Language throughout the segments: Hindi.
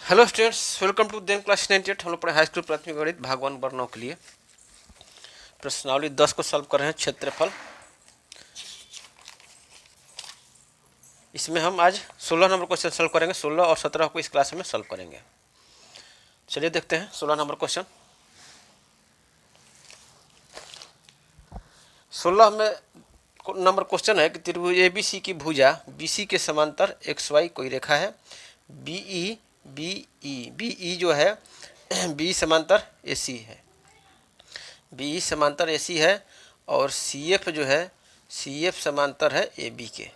Hello students, welcome to then class 98। हम लोग पढ़े हाई स्कूल प्राथमिक गणित भाग 1 वर्णों के लिए प्रश्नावली 10 को सॉल्व कर रहे हैं। क्षेत्रफल, इसमें हम आज 16 नंबर क्वेश्चन सॉल्व करेंगे। 16 और 17 को इस क्लास में सॉल्व करेंगे। चलिए देखते हैं 16 नंबर क्वेश्चन। 16 में नंबर क्वेश्चन है कि त्रिभुज एबीसी की भुजा बीसी के समांतर एक्स वाई कोई रेखा है। बीई जो है बी समांतर एसी है, बी समांतर एसी है और सी एफ जो है सी एफ समांतर है ए बी के।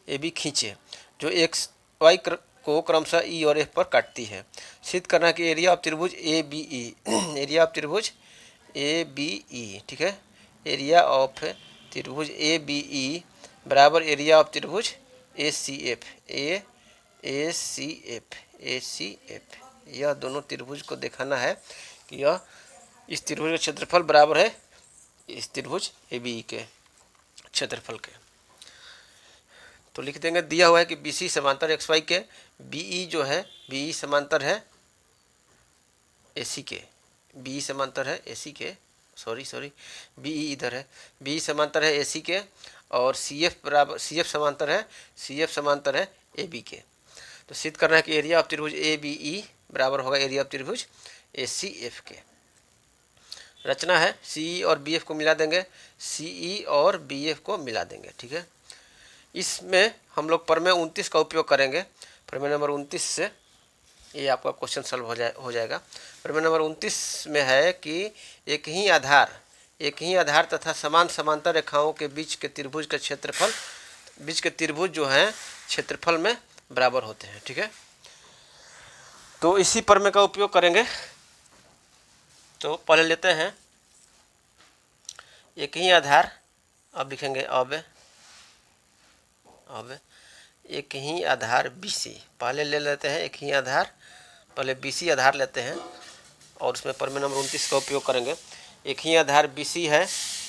ए बी खींचे जो एक्स वाई को क्रमशः ई और एफ पर काटती है। सिद्ध करना कि एरिया ऑफ त्रिभुज A B E area of त्रिभुज ए बी ई, ठीक है, एरिया ऑफ त्रिभुज ए बी ई बराबर एरिया ऑफ त्रिभुज A C F A C F. यह दोनों त्रिभुज को दिखाना है कि यह इस त्रिभुज का क्षेत्रफल बराबर है इस त्रिभुज ए बी के क्षेत्रफल के। तो लिख देंगे, दिया हुआ है कि बी सी समांतर एक्स वाई के, बीई जो है बीई समांतर है ए सी के, बीई समांतर है ए सी के, सॉरी बीई इधर है, बीई समांतर है ए सी के और सी एफ बराबर सी एफ समांतर है ए बी के। तो सिद्ध करना है कि एरिया ऑफ त्रिभुज ए बी ई बराबर होगा एरिया ऑफ त्रिभुज ए सी एफ के। रचना है सी और बी एफ को मिला देंगे, सी और बी एफ को मिला देंगे, ठीक है। इसमें हम लोग प्रमेय 29 का उपयोग करेंगे। प्रमेय नंबर 29 से ये आपका क्वेश्चन सॉल्व हो जाएगा। प्रमेय नंबर 29 में है कि एक ही आधार तथा समान समांतर रेखाओं के बीच के त्रिभुज का क्षेत्रफल, बीच के त्रिभुज जो हैं क्षेत्रफल में बराबर होते हैं, ठीक है। तो इसी प्रमेय का उपयोग करेंगे। तो पहले लेते हैं एक ही आधार, अब लिखेंगे अब एक ही आधार BC, पहले ले लेते हैं एक ही आधार, पहले BC आधार लेते हैं और उसमें प्रमेय नंबर 29 का उपयोग करेंगे। एक ही आधार BC है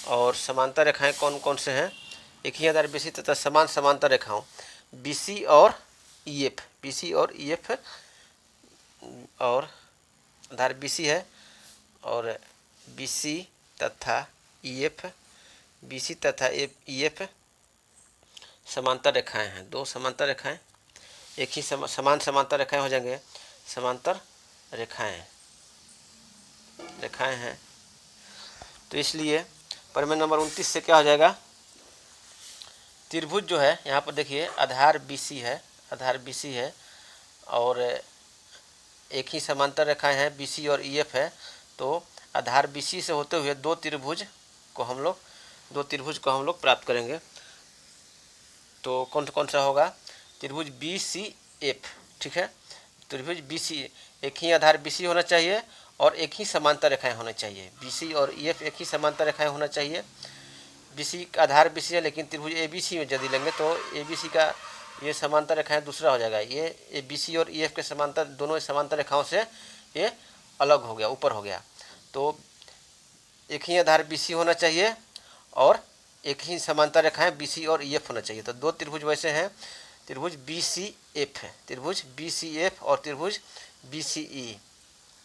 और समांतर रेखाएं कौन कौन से हैं, एक ही आधार BC तथा समान समांतर रेखाओं BC और EF और आधार BC है और BC तथा EF समांतर रेखाएं हैं। दो समांतर रेखाएं, एक ही समान समांतर रेखाएं हो जाएंगे, समांतर रेखाएं हैं। तो इसलिए प्रमेय नंबर 29 से क्या हो जाएगा, त्रिभुज जो है यहाँ पर देखिए आधार BC है और एक ही समांतर रेखाएं हैं BC और EF है। तो आधार BC से होते हुए दो त्रिभुज को हम लोग प्राप्त करेंगे। तो कौन सा होगा, त्रिभुज BCF, ठीक है। त्रिभुज BC, एक ही आधार BC होना चाहिए और एक ही समांतर रेखाएं होना चाहिए। BC और EF एक ही समांतर रेखाएं होना चाहिए। BC का आधार BC है लेकिन त्रिभुज ABC में यदि लेंगे तो ABC का ये समांतर रेखाएं दूसरा हो जाएगा। ये BC और EF के समांतर, दोनों समांतर रेखाओं से ये अलग हो गया, ऊपर हो गया। तो एक ही आधार BC होना चाहिए और एक ही समांतर रेखाएं BC और EF होना चाहिए। तो दो त्रिभुज वैसे हैं, त्रिभुज BCF है, त्रिभुज BCF और त्रिभुज BCE,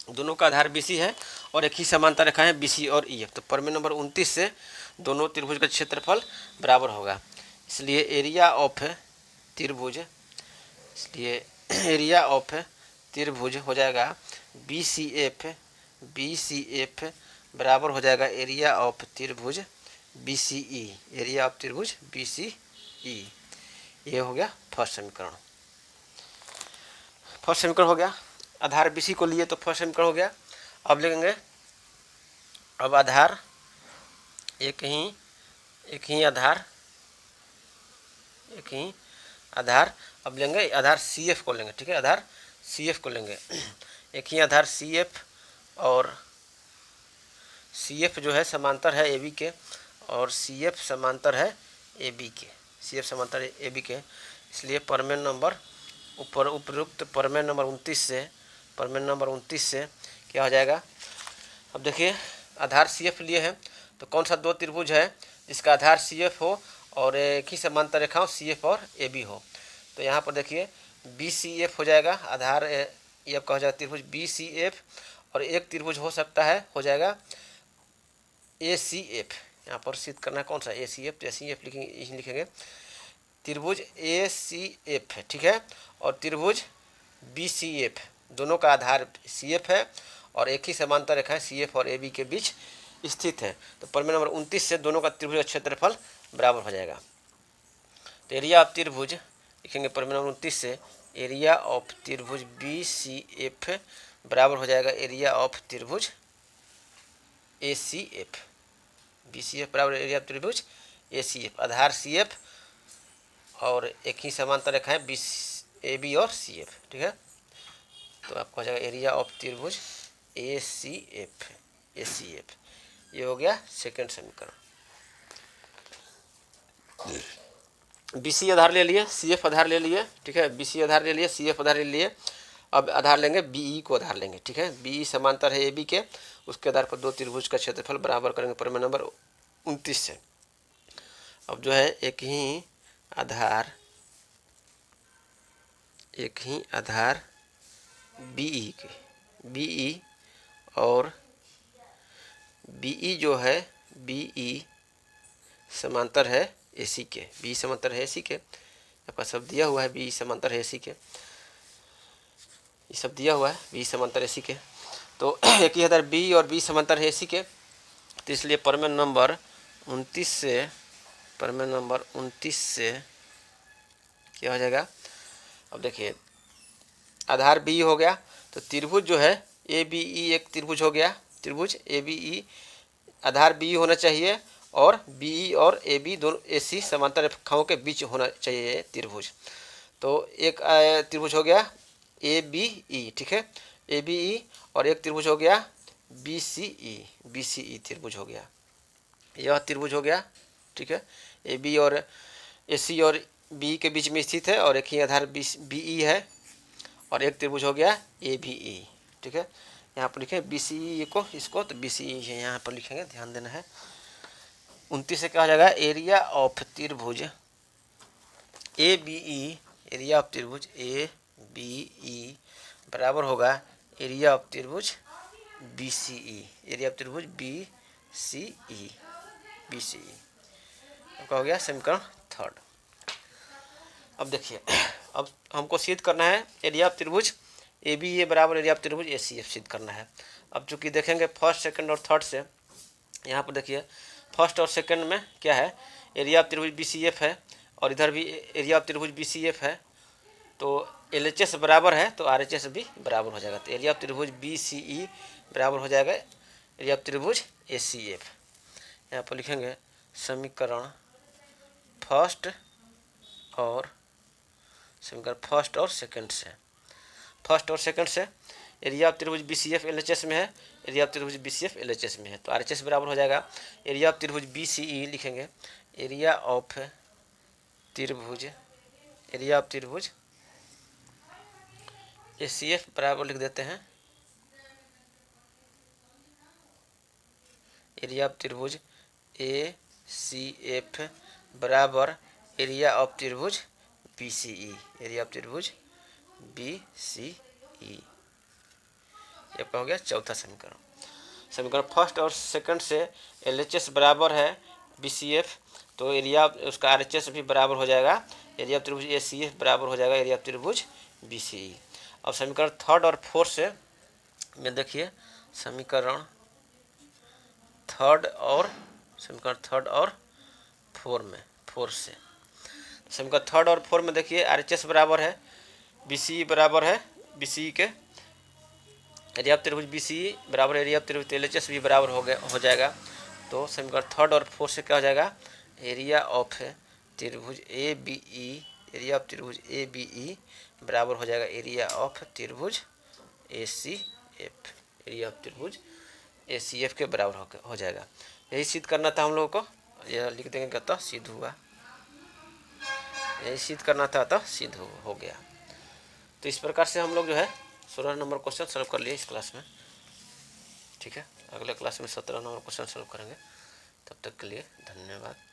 दोनों का आधार BC है और एक ही समांतर रेखाएं BC और EF। तो प्रमेय नंबर 29 से दोनों त्रिभुज का क्षेत्रफल बराबर होगा। इसलिए एरिया ऑफ त्रिभुज हो जाएगा BCF बराबर हो जाएगा एरिया ऑफ त्रिभुज BCE, एरिया ऑफ त्रिभुज BCE। ये हो गया फर्स्ट समीकरण हो गया। आधार BC को लिए तो फर्स्ट समीकरण हो गया। अब लेंगे, अब आधार एक ही आधार अब लेंगे आधार CF को लेंगे, ठीक है, आधार CF को लेंगे। एक ही आधार CF और CF जो है समांतर है AB के और CF समांतर है AB के, इसलिए प्रमेय नंबर उपयुक्त प्रमेय नंबर 29 से क्या हो जाएगा। अब देखिए आधार CF लिए हैं तो कौन सा दो त्रिभुज है जिसका आधार CF हो और एक ही समांतर रेखाओं CF और AB हो। तो यहाँ पर देखिए BCF हो जाएगा, आधार ये आपका हो जाएगा त्रिभुज बी सी एफ, और एक त्रिभुज हो सकता है, हो जाएगा ए सी एफ। यहाँ पर सिद्ध करना है कौन सा, ए सी एफ, तो ए सी एफ लिखेंगे, यही लिखेंगे त्रिभुज ए सी एफ है, ठीक है। और त्रिभुज बी सी एफ, दोनों का आधार सी एफ है और एक ही समांतर रेखा है सी एफ और ए बी के बीच स्थित है। तो प्रमेय नंबर 29 से दोनों का त्रिभुज का क्षेत्रफल बराबर हो जाएगा। तो एरिया ऑफ त्रिभुज लिखेंगे प्रमेय नंबर 29 से, एरिया ऑफ त्रिभुज बी सी एफ बराबर हो जाएगा एरिया ऑफ त्रिभुज A C F. B C F बराबर एरिया ऑफ त्रिभुज A C F, Aadhaar C F और एक ही समांतर रेखा है बी ए बी और सी एफ, ठीक है। तो आपको हो जाएगा एरिया ऑफ त्रिभुज A C F, A C F. ये हो गया सेकंड समीकरण। बी सी आधार ले लिए, सी एफ आधार ले लिए, ठीक है। बी सी आधार ले लिए, सी एफ आधार ले लिए। अब आधार लेंगे बी ई को आधार लेंगे, ठीक है। बी ई समांतर है ए बी के, उसके आधार पर दो त्रिभुज का क्षेत्रफल बराबर करेंगे प्रमेय नंबर 29 से। अब जो है एक ही आधार बी ई के, बी ई और बी ई जो है बी ई समांतर है ए सी के, बी समांतर है ए सी के, आपका सब दिया हुआ है बी समांतर है ए सी के, ये सब दिया हुआ है बी समांतर ए सी के। तो एक ही आधार बी और बी समांतर है ए सी के, तो इसलिए प्रमेय नंबर 29 से, प्रमेय नंबर 29 से क्या हो जाएगा। अब देखिए आधार बी हो गया, तो त्रिभुज जो है ए बी ई एक त्रिभुज हो गया, त्रिभुज A B E, Aadhaar B होना चाहिए और बी ई और ए बी दोनों ए सी समांतर रेखाओं के बीच होना चाहिए त्रिभुज। तो एक त्रिभुज हो गया ए बी ई, ठीक है, ए बी ई, और एक त्रिभुज हो गया B C E, B C ई त्रिभुज हो गया, यह त्रिभुज हो गया, ठीक है। ए बी और ए सी और बी के बीच में स्थित है और एक ही आधार बी ई है, और एक त्रिभुज हो गया ए बी ई, ठीक है। यहाँ पर लिखें बी सी ई को, इसको तो बी सी ई है यहाँ पर लिखेंगे, ध्यान देना है। 29 से क्या हो जाएगा, एरिया ऑफ त्रिभुज A B E, area of त्रिभुज ए बी ई बराबर होगा एरिया ऑफ त्रिभुज B C E, area of त्रिभुज B C E, B C E. क्या हो गया समीकरण थर्ड। अब देखिए अब हमको सिद्ध करना है एरिया ऑफ त्रिभुज ए बी ए बराबर एरिया ऑफ त्रिभुज ए सी एफ सिद्ध करना है। अब चूंकि देखेंगे फर्स्ट सेकंड और थर्ड से, यहाँ पर देखिए फर्स्ट और सेकंड में क्या है, एरिया ऑफ त्रिभुज बी सी एफ है और इधर भी एरिया ऑफ त्रिभुज बी सी एफ है, तो एल एच एस बराबर है तो आर एच एस भी बराबर हो जाएगा। तो एरिया ऑफ त्रिभुज बी सी ई बराबर हो जाएगा एरिया ऑफ त्रिभुज ए सी एफ। यहाँ पर लिखेंगे समीकरण फर्स्ट और सेकंड से, फर्स्ट और सेकंड से एरिया ऑफ त्रिभुज B C F L H S में है, एरिया ऑफ त्रिभुज B C F L H S में है, तो आर एच एस बराबर हो जाएगा एरिया ऑफ त्रिभुज बी सी ई, लिखेंगे एरिया ऑफ त्रिभुज, एरिया ऑफ त्रिभुज ए सी एफ बराबर लिख देते हैं एरिया ऑफ त्रिभुज ए सी एफ बराबर एरिया ऑफ त्रिभुज B C E, area of त्रिभुज बी सी ई। ये हो गया चौथा समीकरण। समीकरण फर्स्ट और सेकंड से एल एच एस बराबर है बी सी एफ, तो एरिया उसका आर एच एस भी बराबर हो जाएगा एरिया ऑफ त्रिभुज ए सी एफ बराबर हो जाएगा एरिया ऑफ त्रिभुज बी सी ई। अब समीकरण थर्ड और फोर्थ से में देखिए समीकरण थर्ड और फोर से समीकरण थर्ड और फोर में देखिए आर एच एस बराबर है बी सी ई बराबर है बी सी ई के, एरिया ऑफ त्रिभुज बी सी ई बराबर एरिया ऑफ त्रिभुज एल एच एस भी बराबर हो जाएगा। तो समीकरण थर्ड और फोर्थ से क्या हो जाएगा, एरिया ऑफ त्रिभुज A B E, area of त्रिभुज ए बी ई बराबर हो जाएगा एरिया ऑफ त्रिभुज A C F, area of त्रिभुज ए सी एफ के बराबर हो जाएगा। यही सिद्ध करना था हम लोगों को, यह लिख देंगे क्या, तो सिद्ध हुआ, यही सिद्ध करना था तो सिद्ध हो गया। तो इस प्रकार से हम लोग जो है 16 नंबर क्वेश्चन सॉल्व कर लिए इस क्लास में, ठीक है। अगले क्लास में 17 नंबर क्वेश्चन सॉल्व करेंगे। तब तक के लिए धन्यवाद।